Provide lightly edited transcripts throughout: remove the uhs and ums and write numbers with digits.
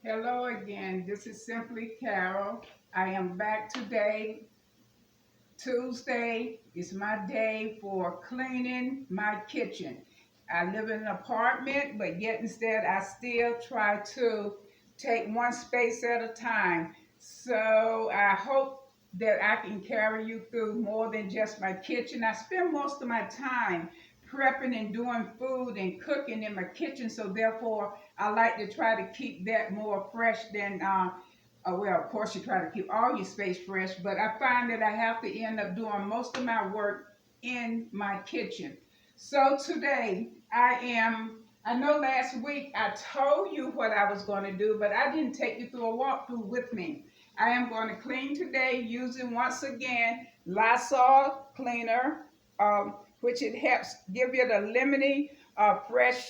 Hello again. This is Simply Carol. I am back today. Tuesday is my day for cleaning my kitchen. I live in an apartment, but yet instead I still try to take one space at a time. So I hope that I can carry you through more than just my kitchen. I spend most of my time prepping and doing food and cooking in my kitchen, so therefore I like to try to keep that more fresh than well, of course, you try to keep all your space fresh, but I find that I have to end up doing most of my work in my kitchen. So today, I know last week I told you what I was going to do, but I didn't take you through a walkthrough with me. I am going to clean today using, once again, Lysol cleaner, which it helps give you the lemony, fresh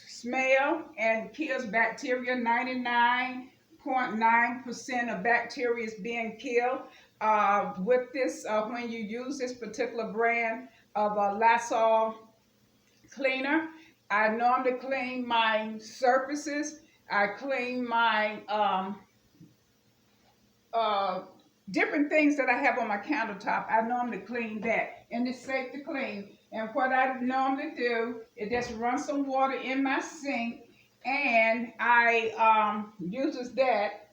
smell and kills bacteria 99.9% of bacteria is being killed with this when you use this particular brand of Lysol cleaner. I normally clean my surfaces. I clean my uh, different things that I have on my countertop. I normally clean that, and it's safe to clean. And what I normally do is just run some water in my sink, and I uses that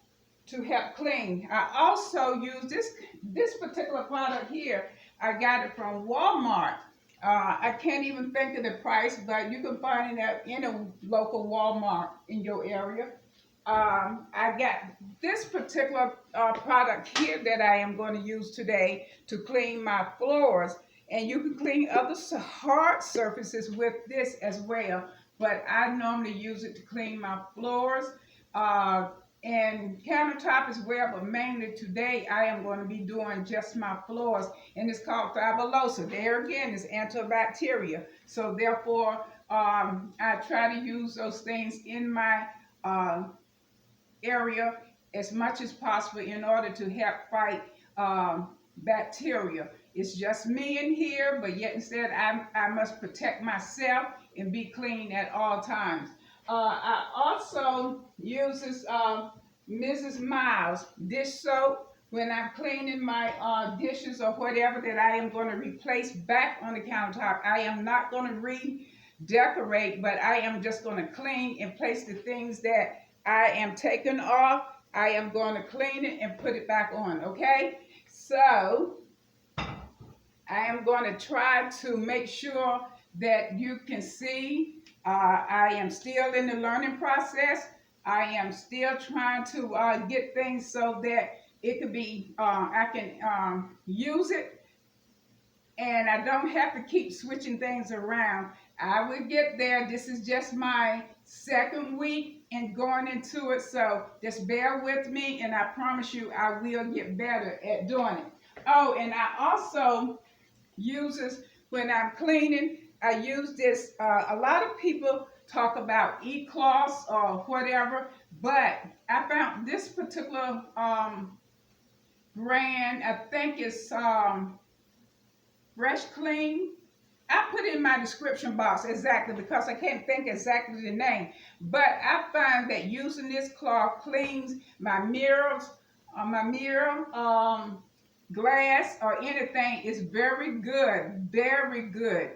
to help clean. I also use this particular product here. I got it from Walmart. I can't even think of the price, but you can find it at any local Walmart in your area. I got this particular product here that I am going to use today to clean my floors. And you can clean other hard surfaces with this as well. But I normally use it to clean my floors uh, and countertop as well. But mainly today I am going to be doing just my floors. And it's called Fabulosa. There again is antibacterial. So therefore I try to use those things in my area as much as possible in order to help fight bacteria. It's just me in here, but yet instead I must protect myself and be clean at all times. I also use this Mrs. Miles dish soap when I'm cleaning my dishes or whatever that I am going to replace back on the countertop. I am not going to redecorate, but I am just going to clean and place the things that I am taking off. I am going to clean it and put it back on, okay? So I am going to try to make sure that you can see. I am still in the learning process. I am still trying to get things so that it could be, I can use it and I don't have to keep switching things around. I will get there. This is just my second week and going into it, so just bear with me, and I promise you I will get better at doing it. Oh, and I also use this when I'm cleaning. I use this. A lot of people talk about e-cloths or whatever, but I found this particular brand. I think it's Fresh Clean. I put in my description box exactly because I can't think exactly the name. But I find that using this cloth cleans my mirrors, glass or anything is very good, very good.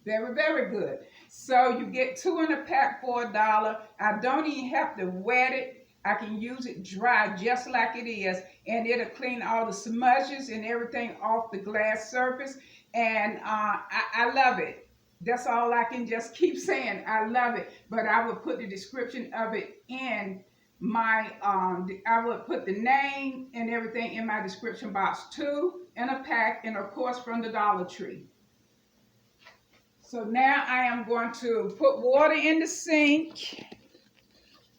Very, very good. So you get two in a pack for $1. I don't even have to wet it. I can use it dry just like it is, and it'll clean all the smudges and everything off the glass surface. And I love it. That's all I can just keep saying. I love it. But I will put the description of it in my, I would put the name and everything in my description box. Two in a pack, and of course from the Dollar Tree. So now I am going to put water in the sink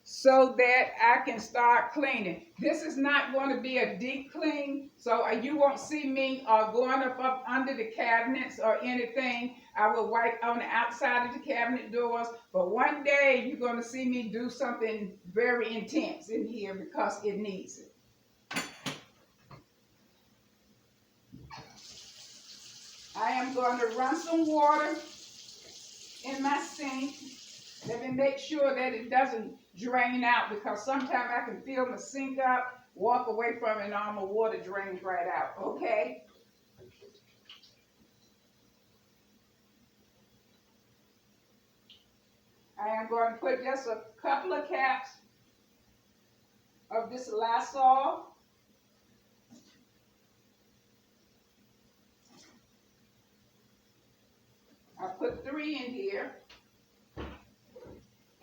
so that I can start cleaning. This is not going to be a deep clean, so you won't see me going up under the cabinets or anything. I will wipe on the outside of the cabinet doors, but one day you're going to see me do something very intense in here because it needs it. I am going to run some water in my sink. Let me make sure that it doesn't drain out, because sometimes I can fill my sink up, walk away from it, and all my water drains right out, okay? I am going to put just a couple of caps of this Lysol. I put 3 in here.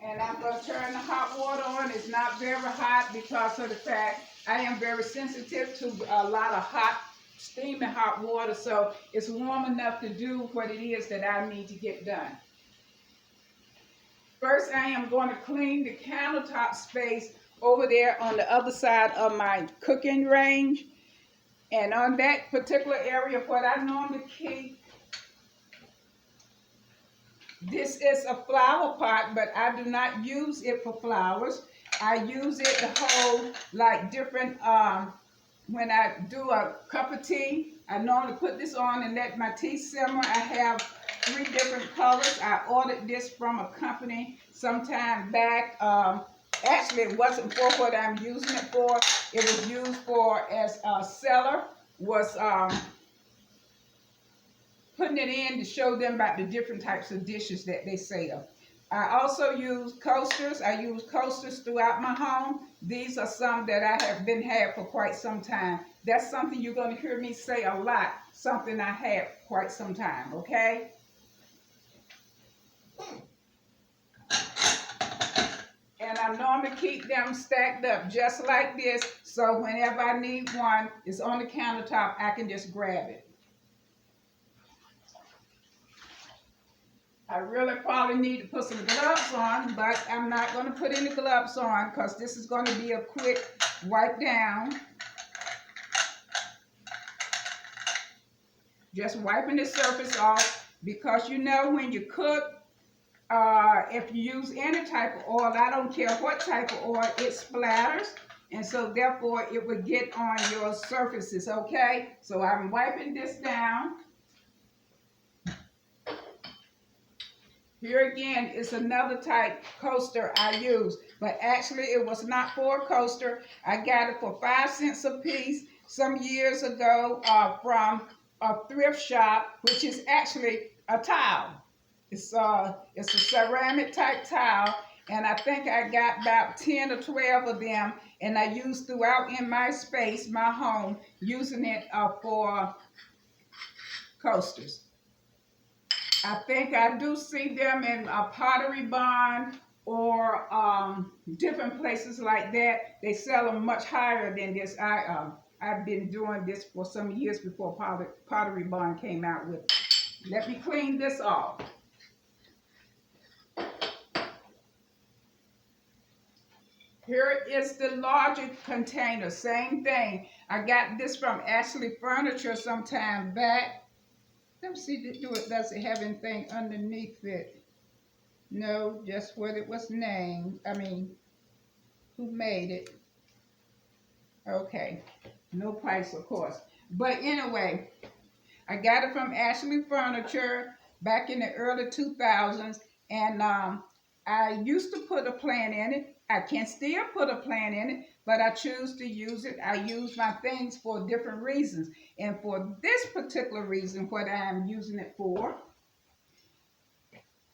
And I'm going to turn the hot water on. It's not very hot because of the fact I am very sensitive to a lot of hot, steaming hot water. So it's warm enough to do what it is that I need to get done. First, I am going to clean the countertop space over there on the other side of my cooking range. And on that particular area, what I normally keep, this is a flower pot, but I do not use it for flowers. I use it to hold like different, when I do a cup of tea, I normally put this on and let my tea simmer. I have 3 different colors. I ordered this from a company some time back. Actually, it wasn't for what I'm using it for. It was used for as a seller, was putting it in to show them about the different types of dishes that they sell. I also use coasters. I use coasters throughout my home. These are some that I have had for quite some time. That's something you're going to hear me say a lot, something I had quite some time, okay? And I normally keep them stacked up just like this, so whenever I need one, it's on the countertop, I can just grab it. I really probably need to put some gloves on, but I'm not going to put any gloves on because this is going to be a quick wipe down. Just wiping the surface off, because you know when you cook, if you use any type of oil, I don't care what type of oil, it splatters. And so therefore it would get on your surfaces, okay? So I'm wiping this down. Here again is another type coaster I use, but actually it was not for a coaster. I got it for 5 cents a piece some years ago from a thrift shop, which is actually a towel. It's a ceramic type towel, and I think I got about 10 or 12 of them, and I use throughout in my space, my home, using it for coasters. I think I do see them in a Pottery Barn or different places like that. They sell them much higher than this. I've been doing this for some years before Pottery Barn came out with it. Let me clean this off. Here is the larger container, same thing. I got this from Ashley Furniture some time back. Let me see, does it have anything underneath it? No, just what it was named. I mean, who made it? Okay, no price, of course. But anyway, I got it from Ashley Furniture back in the early 2000s, and I used to put a plant in it. I can still put a plant in it, but I choose to use it. I use my things for different reasons. And for this particular reason, what I'm using it for,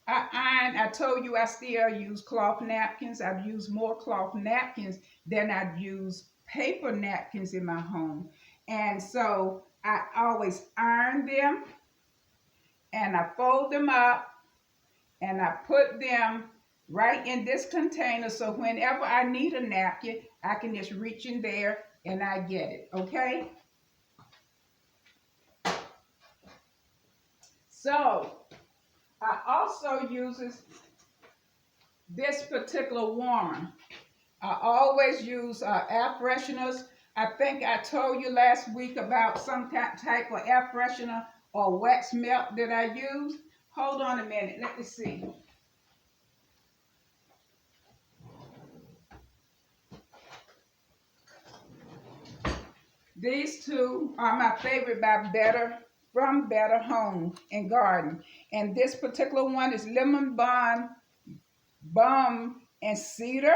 I told you I still use cloth napkins. I've used more cloth napkins than I've used paper napkins in my home. And so I always iron them, and I fold them up, and I put them right in this container, so whenever I need a napkin, I can just reach in there and I get it, okay? So, I also use this particular warmer. I always use air fresheners. I think I told you last week about some type of air freshener or wax melt that I use. Hold on a minute, let me see. These two are my favorite from Better Home and Garden. And this particular one is lemon balm, and cedar.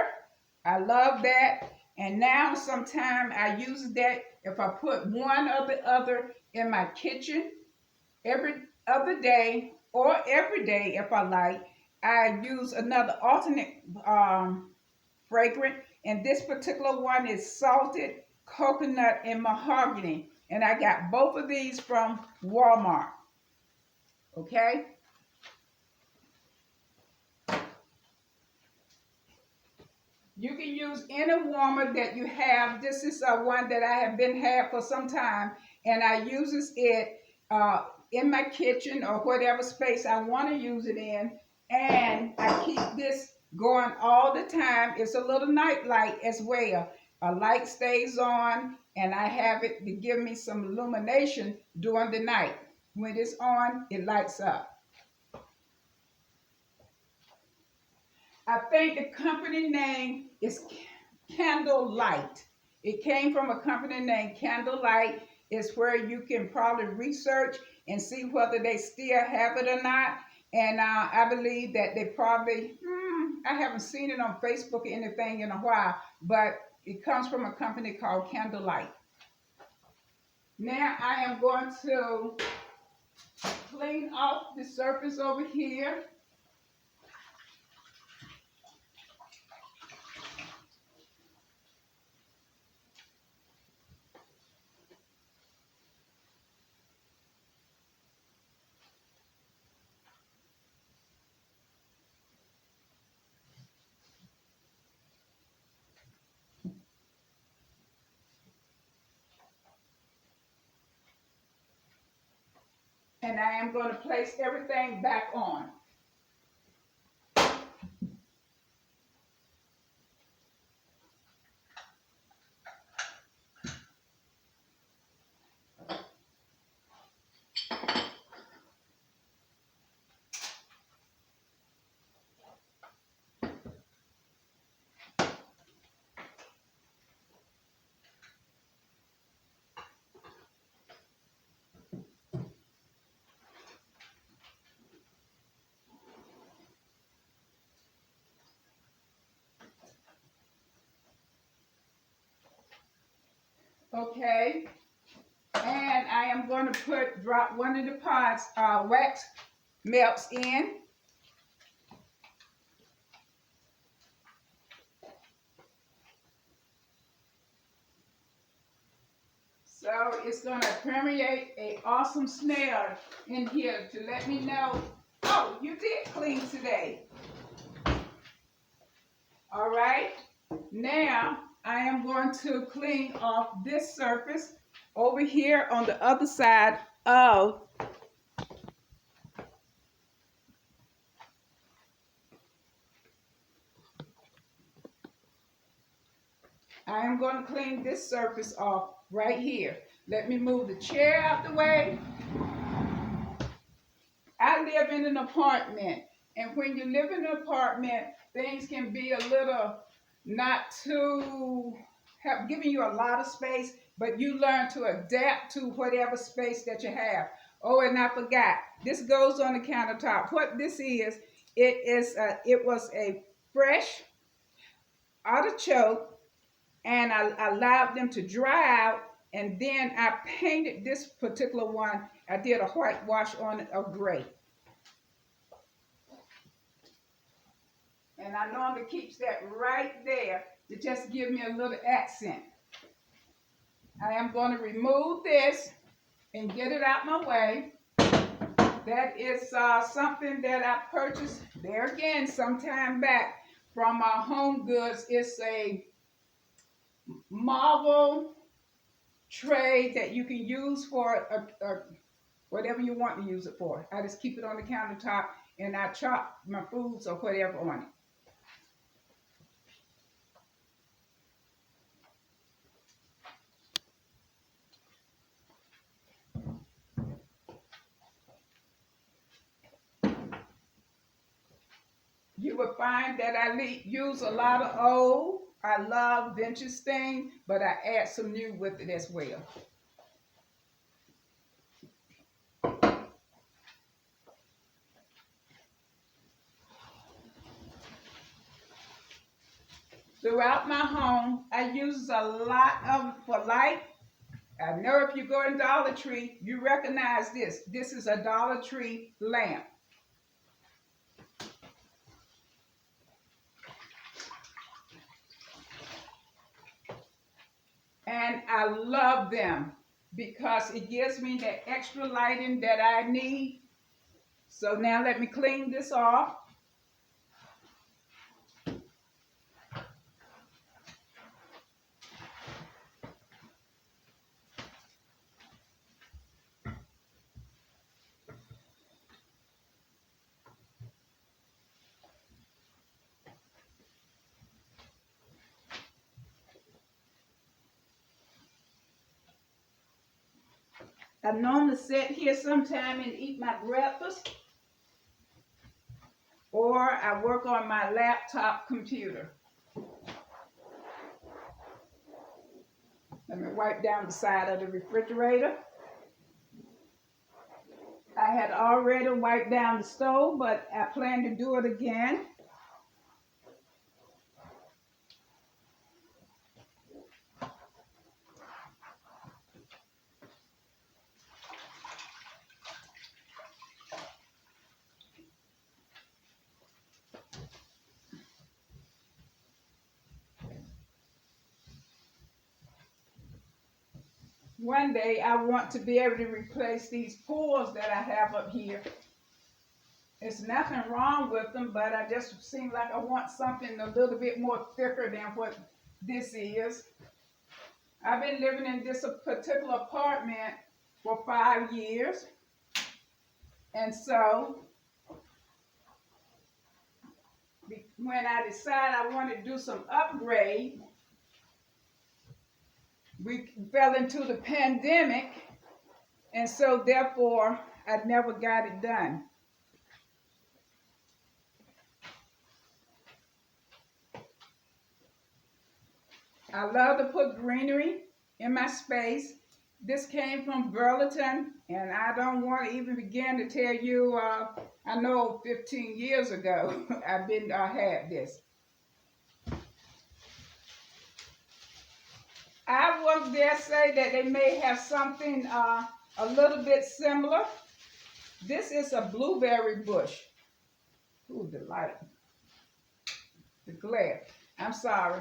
I love that. And now sometimes I use that if I put one or the other in my kitchen every other day or every day if I like. I use another alternate fragrant, and this particular one is salted coconut and mahogany. And I got both of these from Walmart. Okay? You can use any warmer that you have. This is one that I have been had for some time, and I uses it in my kitchen or whatever space I want to use it in. And I keep this going all the time. It's a little night light as well. A light stays on, and I have it to give me some illumination during the night. When it's on, it lights up. I think the company name is Candlelight. It came from a company named Candlelight. It's where you can probably research and see whether they still have it or not. And I believe that they probably, I haven't seen it on Facebook or anything in a while, but it comes from a company called Candlelight. Now I am going to clean off the surface over here. And I am going to place everything back on. Okay, and I am going to drop one of the pots wax melts in. So it's going to permeate an awesome smell in here to let me know, oh, you did clean today. All right, now I am going to clean off this surface over here on the other side of I am going to clean this surface off right here. Let me move the chair out the way. I live in an apartment, and when you live in an apartment, things can be a little not too giving you a lot of space, but you learn to adapt to whatever space that you have. Oh, and I forgot, this goes on the countertop. What this is, it was a fresh artichoke, and I allowed them to dry out, and then I painted this particular one. I did a whitewash on it of gray. And I normally keep that right there to just give me a little accent. I am going to remove this and get it out my way. That is something that I purchased there again some time back from Home Goods. It's a marble tray that you can use for whatever you want to use it for. I just keep it on the countertop and I chop my foods or whatever on it. You will find that I use a lot of old. I love vintage things, but I add some new with it as well. throughout my home. I use a lot of for light. I know if you go in Dollar Tree, you recognize this. This is a Dollar Tree lamp. And I love them because it gives me that extra lighting that I need. So now let me clean this off. I normally sit here sometime and eat my breakfast, or I work on my laptop computer. Let me wipe down the side of the refrigerator. I had already wiped down the stove, but I plan to do it again. One day I want to be able to replace these pulls that I have up here. There's nothing wrong with them, but I just seem like I want something a little bit more thicker than what this is. I've been living in this particular apartment for 5 years. And so when I decided I wanted to do some upgrade, we fell into the pandemic, and so therefore I never got it done. I love to put greenery in my space. This came from Burlington, and I don't want to even begin to tell you, I know 15 years ago I had this. I would dare say that they may have something a little bit similar. This is a blueberry bush. Ooh, the light. The glare. I'm sorry.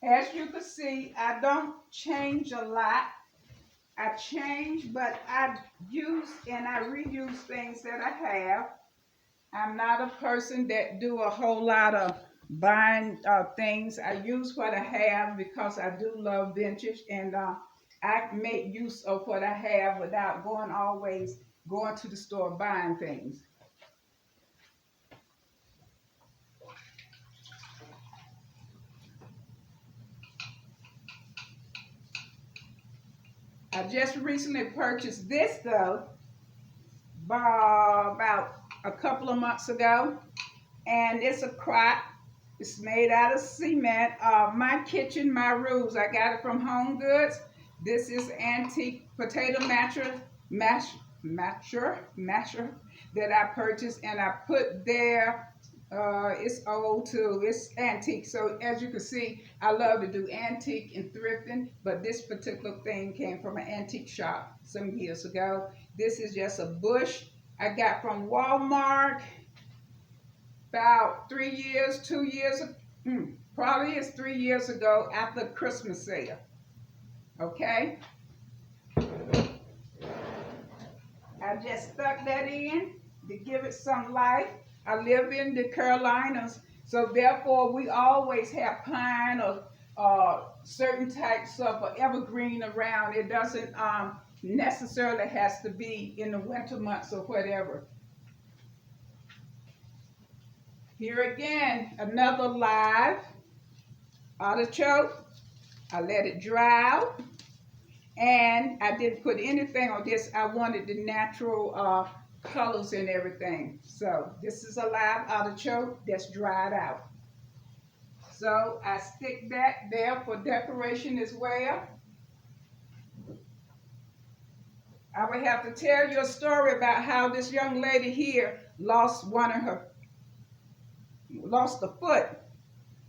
As you can see, I don't change a lot. I change, but I use and I reuse things that I have. I'm not a person that do a whole lot of buying things. I use what I have because I do love vintage, and I make use of what I have without always going to the store buying things. I just recently purchased this though, about a couple of months ago, and it's a crock. It's made out of cement. My kitchen, my rules, I got it from Home Goods. This is antique potato masher that I purchased, and I put there. It's old too. It's antique. So as you can see, I love to do antique and thrifting, but this particular thing came from an antique shop some years ago. This is just a bush I got from Wal-Mart about 3 years, 2 years, probably is 3 years ago after Christmas sale. Okay? I just stuck that in to give it some life. I live in the Carolinas, so therefore we always have pine or certain types of evergreen around. It doesn't necessarily has to be in the winter months or whatever. Here again, another live artichoke. I let it dry out, and I didn't put anything on this. I wanted the natural colors and everything. So this is a live artichoke that's dried out. So I stick that there for decoration as well. I would have to tell you a story about how this young lady here lost lost a foot.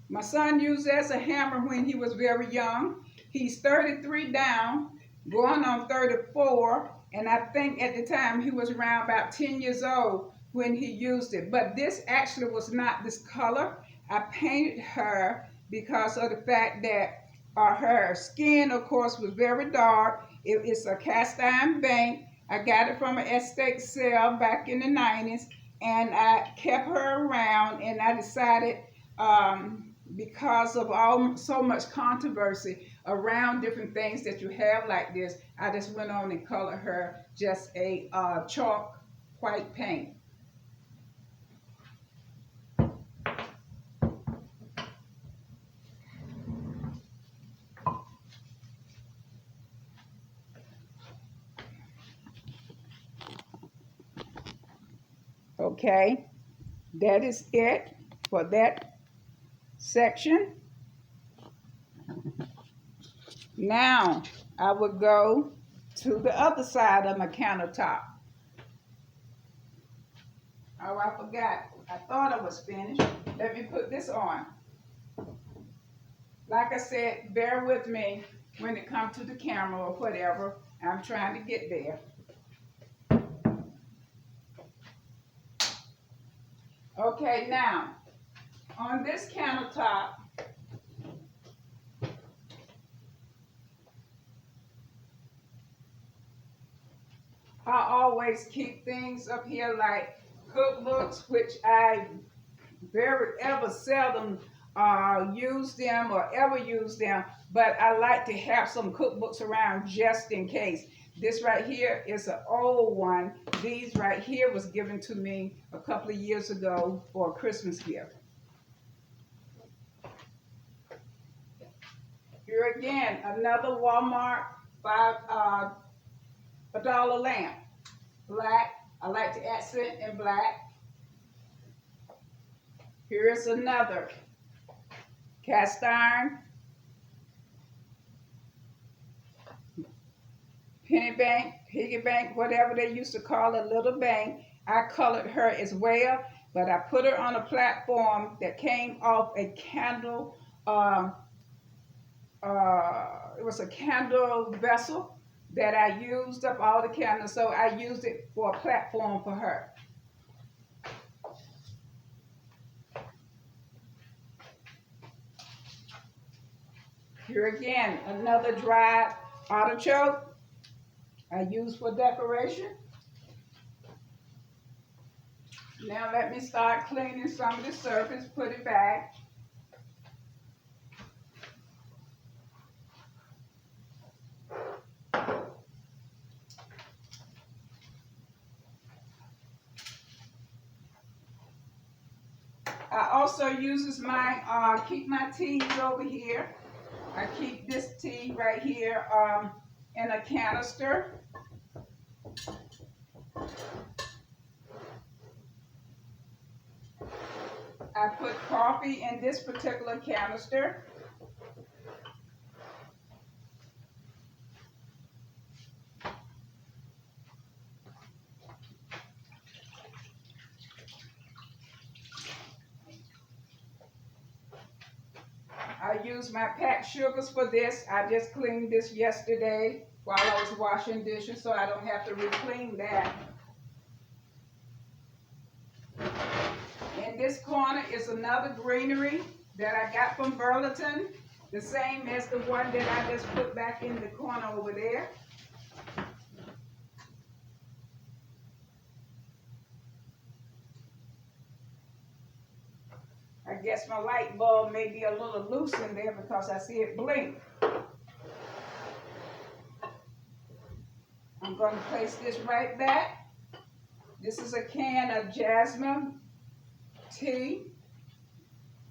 My son used it as a hammer when he was very young. He's 33 down, going on 34, and I think at the time he was around about 10 years old when he used it. But this actually was not this color. I painted her because of the fact that her skin, of course, was very dark. It's a cast iron bank. I got it from an estate sale back in the 90s, and I kept her around, and I decided, because of so much controversy around different things that you have like this, I just went on and colored her just a chalk white paint. Okay, that is it for that section. Now I will go to the other side of my countertop. Oh, I forgot. I thought I was finished. Let me put this on. Like I said, bear with me when it comes to the camera or whatever. I'm trying to get there. Okay, now, on this countertop, I always keep things up here like cookbooks, which I very ever seldom use them or ever use them, but I like to have some cookbooks around just in case. This right here is an old one. These right here was given to me a couple of years ago for a Christmas gift. Here again, another Walmart $5 lamp. Black. I like to accent in black. Here is another cast iron penny bank, piggy bank, whatever they used to call a little bank. I colored her as well, but I put her on a platform that came off a candle. It was a candle vessel that I used up all the candles, so I used it for a platform for her. Here again, another dried artichoke I use for decoration. Now let me start cleaning some of the surface, put it back. I also uses my, keep my teas over here. I keep this tea right here in a canister. I put coffee in this particular canister. I use my packed sugars for this. I just cleaned this yesterday while I was washing dishes, so I don't have to re-clean that. In this corner is another greenery that I got from Burlington, the same as the one that I just put back in the corner over there. I guess my light bulb may be a little loose in there because I see it blink. I'm going to place this right back. This is a can of jasmine tea,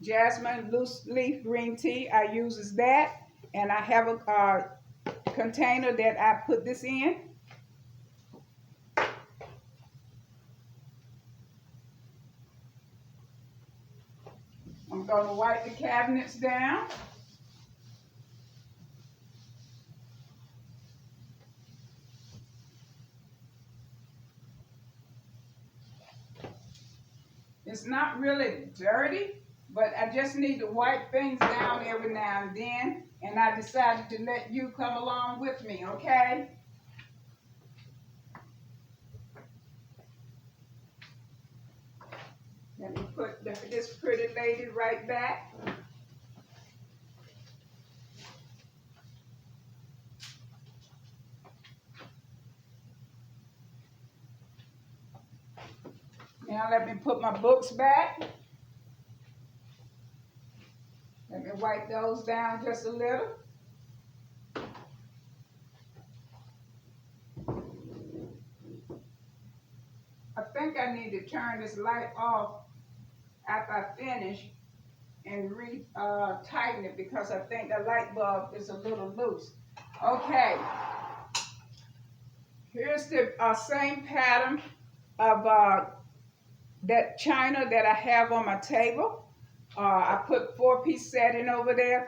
jasmine loose leaf green tea. I uses that, and I have a container that I put this in. I'm going to wipe the cabinets down. It's not really dirty, but I just need to wipe things down every now and then. And I decided to let you come along with me, okay? Let me put this pretty lady right back. Now let me put my books back. Let me wipe those down just a little. I think I need to turn this light off after I finish and tighten it because I think the light bulb is a little loose. Okay. Here's the same pattern of that china that I have on my table. I put 4-piece setting over there,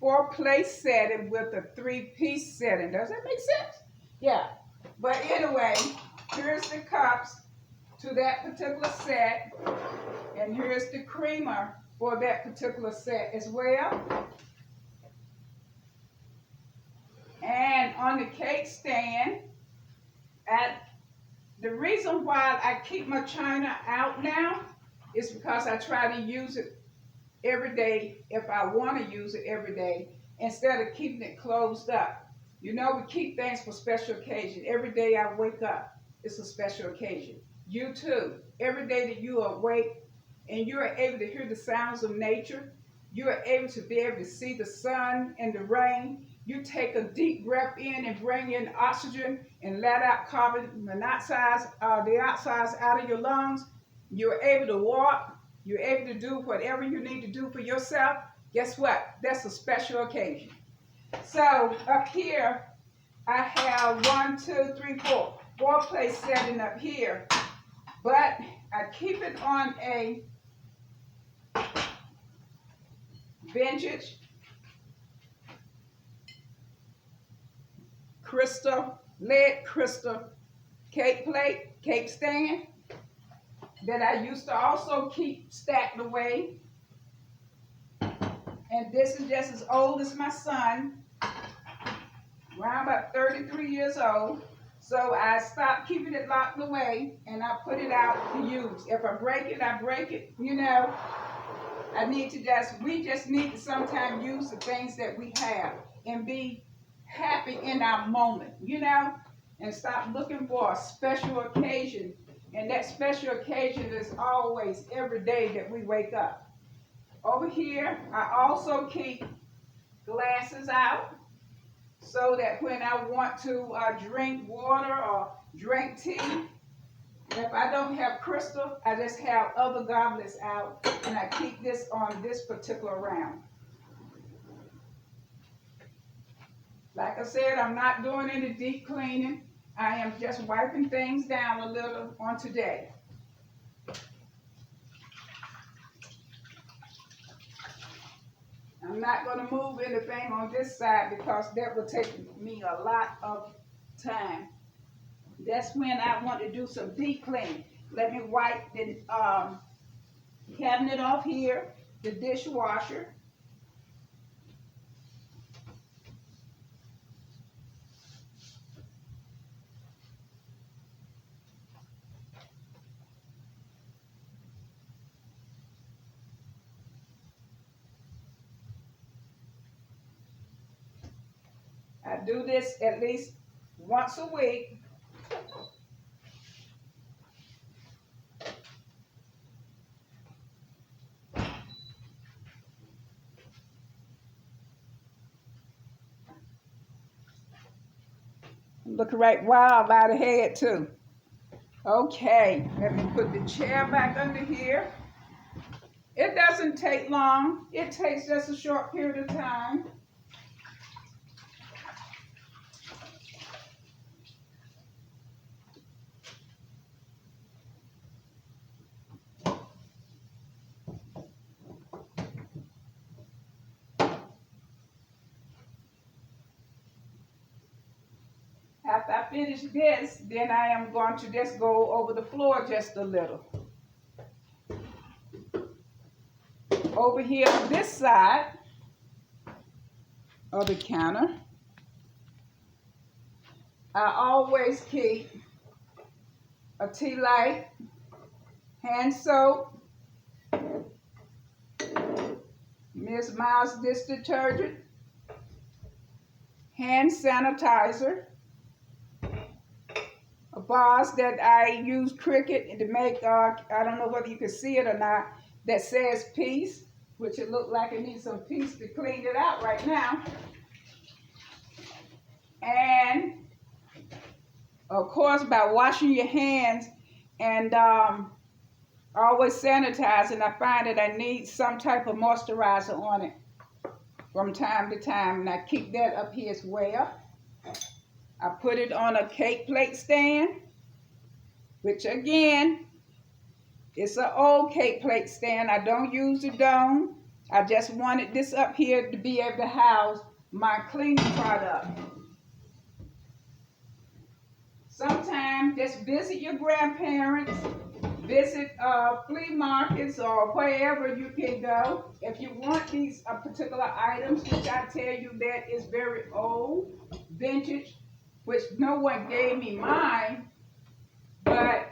4-place setting with a 3-piece setting. Does that make sense? Yeah. But anyway, here's the cups to that particular set, and here's the creamer for that particular set as well. And on the cake stand, the reason why I keep my china out now is because I try to use it every day if I want to use it every day instead of keeping it closed up. You know, we keep things for special occasion. Every day I wake up, it's a special occasion. You too. Every day that you are awake and you are able to hear the sounds of nature, you are able to be able to see the sun and the rain. You take a deep breath in and bring in oxygen and let out carbon monoxide, dioxide out of your lungs. You're able to walk. You're able to do whatever you need to do for yourself. Guess what? That's a special occasion. So up here, I have 4-place setting up here, but I keep it on a vintage lead crystal cake plate, cake stand that I used to also keep stacked away. And this is just as old as my son, around about 33 years old. So I stopped keeping it locked away and I put it out to use. If I break it, I break it. You know, we just need to sometimes use the things that we have and be happy in our moment, you know, and stop looking for a special occasion. And that special occasion is always every day that we wake up. Over here, I also keep glasses out so that when I want to drink water or drink tea, if I don't have crystal, I just have other goblets out and I keep this on this particular round. Like I said, I'm not doing any deep cleaning. I am just wiping things down a little on today. I'm not going to move anything on this side because that will take me a lot of time. That's when I want to do some deep cleaning. Let me wipe the cabinet off here, the dishwasher. I do this at least once a week. Looking right wild out ahead too. Okay, let me put the chair back under here. It doesn't take long. It takes just a short period of time. After I finish this, then I am going to just go over the floor just a little. Over here on this side of the counter, I always keep a tea light, hand soap, Ms. Miles dish detergent, hand sanitizer, a bars that I use Cricut to make, I don't know whether you can see it or not, that says peace, which it looked like it needs some peace to clean it out right now. And of course, by washing your hands and always sanitizing, I find that I need some type of moisturizer on it from time to time, and I keep that up here as well. I put it on a cake plate stand, which again, it's an old cake plate stand. I don't use the dome. I just wanted this up here to be able to house my cleaning product. Sometimes just visit your grandparents, visit flea markets or wherever you can go. If you want these particular items, which I tell you that is very old, vintage, which no one gave me mine, but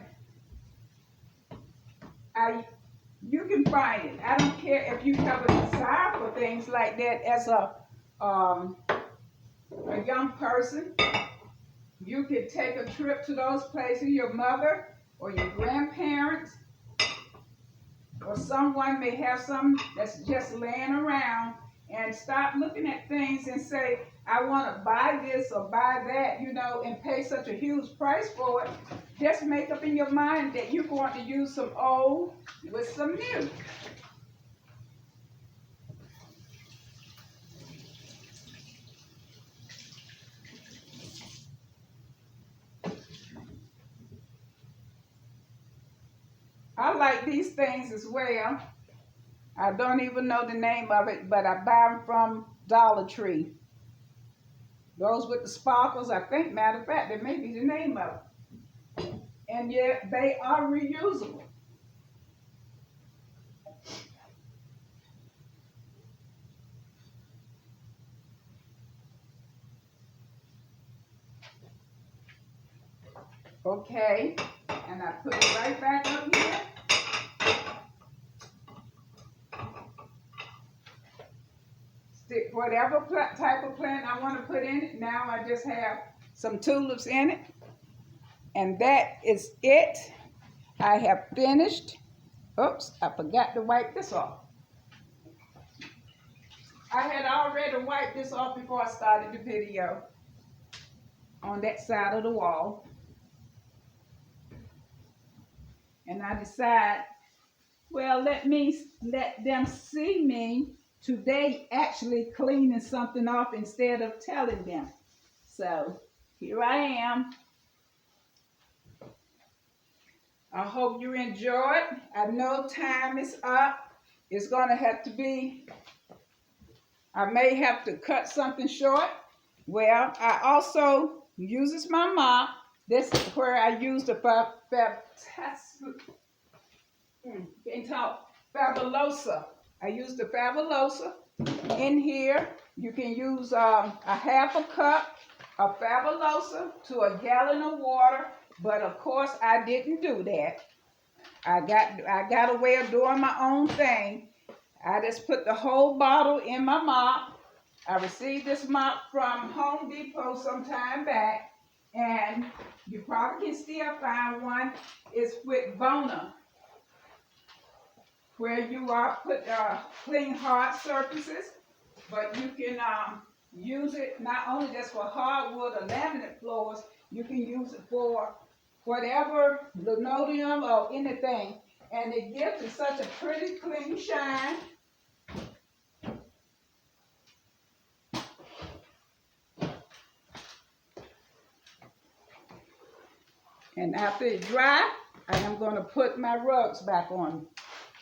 you can find it. I don't care if you have a desire for things like that as a young person. You could take a trip to those places, your mother or your grandparents, or someone may have some that's just laying around, and stop looking at things and say, I want to buy this or buy that, you know, and pay such a huge price for it. Just make up in your mind that you're going to use some old with some new. I like these things as well. I don't even know the name of it, but I buy them from Dollar Tree. Those with the sparkles, I think, matter of fact, that may be the name of it. And yet, they are reusable. Okay, and I put it right back up here. Stick whatever type of plant I want to put in it. Now I just have some tulips in it. And that is it. I have finished. Oops, I forgot to wipe this off. I had already wiped this off before I started the video on that side of the wall. And I decide, well, let them see me today actually cleaning something off instead of telling them. So here I am. I hope you enjoyed. I know time is up. It's going to have to be, I may have to cut something short. Well, I also uses my mop. This is where I use the Fabulosa. I use the Fabulosa. In here, you can use a half a cup of Fabulosa to a gallon of water. But of course, I didn't do that. I got a way of doing my own thing. I just put the whole bottle in my mop. I received this mop from Home Depot some time back, and you probably can still find one. It's with Bona, where you clean hard surfaces, but you can use it not only just for hardwood or laminate floors. You can use it for whatever, linoleum or anything, and it gives it such a pretty clean shine. And after it dries, I am going to put my rugs back on.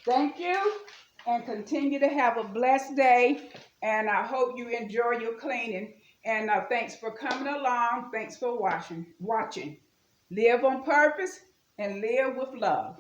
Thank you, and continue to have a blessed day, and I hope you enjoy your cleaning. And thanks for coming along. Thanks for watching. Live on purpose and live with love.